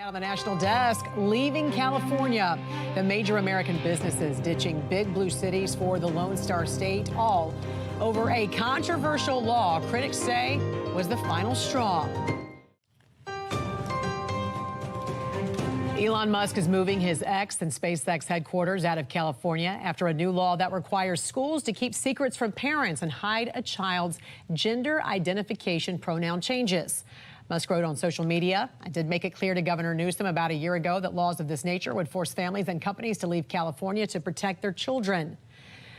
On the national desk, leaving California. The major American businesses ditching big blue cities for the Lone Star State, all over a controversial law critics say was the final straw. Elon Musk is moving his X and SpaceX headquarters out of California after a new law that requires schools to keep secrets from parents and hide a child's gender identification pronoun changes. Musk wrote on social media, "I did make it clear to Governor Newsom about a year ago that laws of this nature would force families and companies to leave California to protect their children."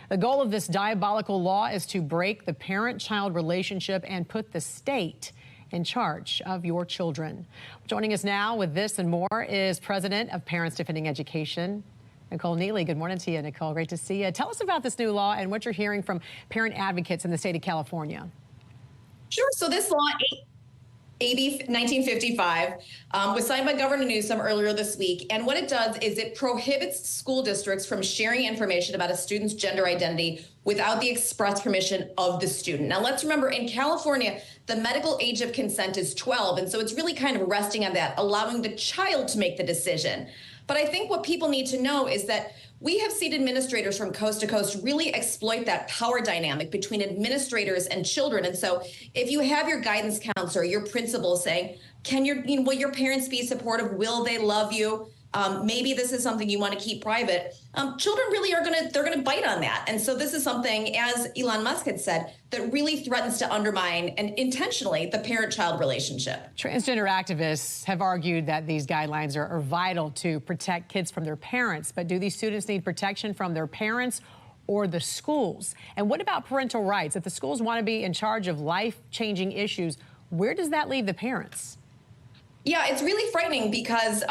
The goal of this diabolical law is to break the parent-child relationship and put the state in charge of your children. Joining us now with this and more is President of Parents Defending Education, Nicole Neily. Good morning to you, Nicole. Great to see you. Tell us about this new law and what you're hearing from parent advocates in the state of California. Sure. So this law, AB 1955, was signed by Governor Newsom earlier this week. And what it does is it prohibits school districts from sharing information about a student's gender identity without the express permission of the student. Now, let's remember, in California, the medical age of consent is 12. And so it's really kind of resting on that, allowing the child to make the decision. But I think what people need to know is that we have seen administrators from coast to coast really exploit that power dynamic between administrators and children. And so if you have your guidance counselor, your principal saying, will your parents be supportive? Will they love you? Maybe this is something you want to keep private. Children really they're going to bite on that. And so this is something, as Elon Musk had said, that really threatens to undermine and intentionally the parent-child relationship. Transgender activists have argued that these guidelines are vital to protect kids from their parents. But do these students need protection from their parents or the schools? And what about parental rights? If the schools want to be in charge of life-changing issues, where does that leave the parents? Yeah, it's really frightening because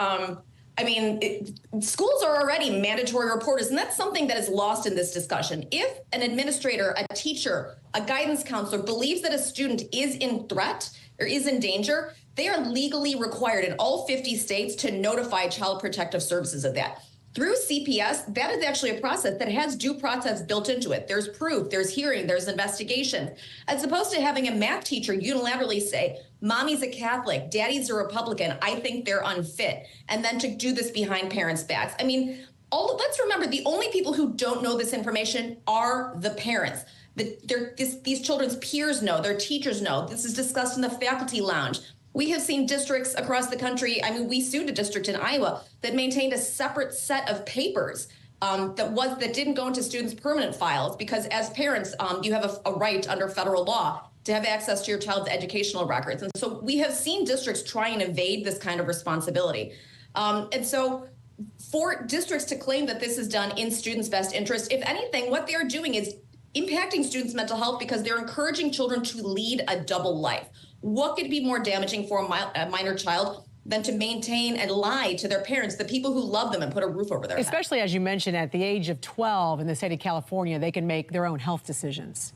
schools are already mandatory reporters, and that's something that is lost in this discussion. If an administrator, a teacher, a guidance counselor believes that a student is in threat or is in danger, they are legally required in all 50 states to notify Child Protective Services of that. Through CPS, that is actually a process that has due process built into it. There's proof, there's hearing, there's investigation. As opposed to having a math teacher unilaterally say, "Mommy's a Catholic, daddy's a Republican, I think they're unfit," and then to do this behind parents' backs. Let's remember, the only people who don't know this information are the parents. These children's peers know, their teachers know. This is discussed in the faculty lounge. We have seen districts across the country. We sued a district in Iowa that maintained a separate set of papers that didn't go into students' permanent files because as parents, you have a right under federal law to have access to your child's educational records. And so we have seen districts try and evade this kind of responsibility. And so for districts to claim that this is done in students' best interest, if anything, what they're doing is impacting students' mental health because they're encouraging children to lead a double life. What could be more damaging for a minor child than to maintain and lie to their parents, the people who love them and put a roof over their head? Especially, as you mentioned, at the age of 12 in the state of California, they can make their own health decisions.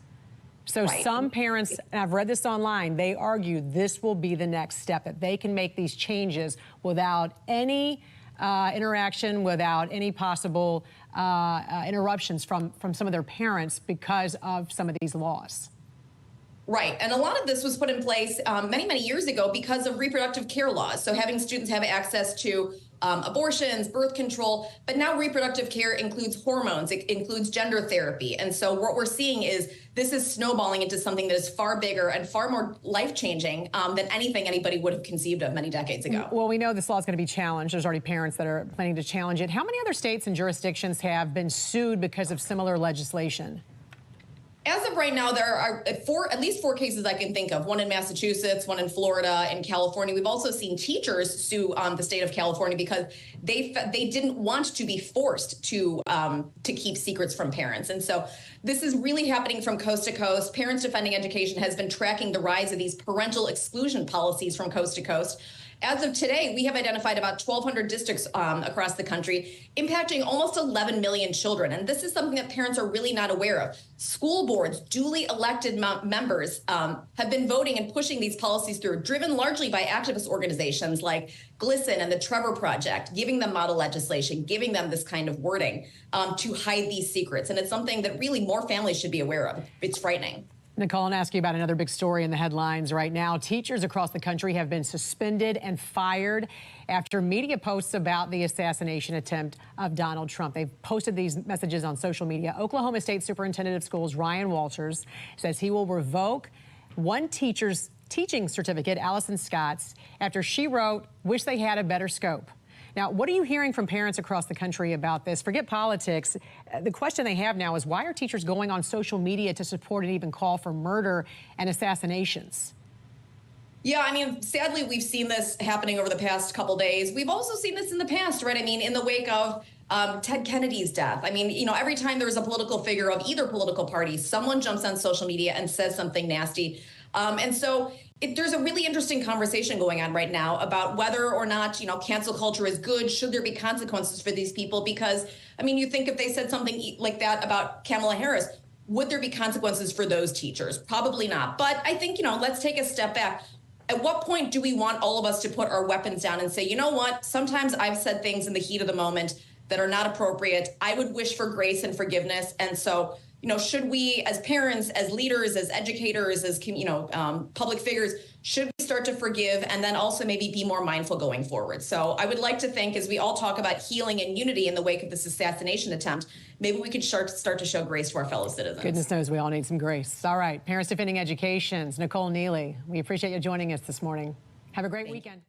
So right. Some parents, and I've read this online, they argue this will be the next step, that they can make these changes without any interaction, without any possible interruptions from some of their parents because of some of these laws. Right. And a lot of this was put in place many, many years ago because of reproductive care laws. So having students have access to abortions, birth control, but now reproductive care includes hormones, it includes gender therapy. And so what we're seeing is this is snowballing into something that is far bigger and far more life-changing than anything anybody would have conceived of many decades ago. Well, we know this law is going to be challenged. There's already parents that are planning to challenge it. How many other states and jurisdictions have been sued because of similar legislation? As of right now, there are at least four cases I can think of, one in Massachusetts, one in Florida, in California. We've also seen teachers sue the state of California because they didn't want to be forced to keep secrets from parents. And so this is really happening from coast to coast. Parents Defending Education has been tracking the rise of these parental exclusion policies from coast to coast. As of today, we have identified about 1,200 districts across the country, impacting almost 11 million children. And this is something that parents are really not aware of. School boards, duly elected members, have been voting and pushing these policies through, driven largely by activist organizations like GLSEN and the Trevor Project, giving them model legislation, giving them this kind of wording to hide these secrets. And it's something that really more families should be aware of. It's frightening. Nicole, I'll ask you about another big story in the headlines right now. Teachers across the country have been suspended and fired after media posts about the assassination attempt of Donald Trump. They've posted these messages on social media. Oklahoma State Superintendent of Schools Ryan Walters says he will revoke one teacher's teaching certificate, Allison Scott's, after she wrote, "Wish they had a better scope." Now, what are you hearing from parents across the country about this? Forget politics. The question they have now is, why are teachers going on social media to support and even call for murder and assassinations? Yeah, I mean, sadly, we've seen this happening over the past couple days. We've also seen this in the past, right? I mean, in the wake of Ted Kennedy's death. I mean, you know, every time there's a political figure of either political party, someone jumps on social media and says something nasty. And so there's a really interesting conversation going on right now about whether or not, you know, cancel culture is good. Should there be consequences for these people? Because, I mean, you think if they said something like that about Kamala Harris, would there be consequences for those teachers? Probably not. But I think, you know, let's take a step back. At what point do we want all of us to put our weapons down and say, you know what, sometimes I've said things in the heat of the moment that are not appropriate. I would wish for grace and forgiveness. And so, you know, should we, as parents, as leaders, as educators, as, you know, public figures, should we start to forgive and then also maybe be more mindful going forward? So I would like to think, as we all talk about healing and unity in the wake of this assassination attempt, maybe we could start to show grace to our fellow citizens. Goodness knows we all need some grace. All right, Parents Defending Education's Nicole Neily, we appreciate you joining us this morning. Have a great weekend.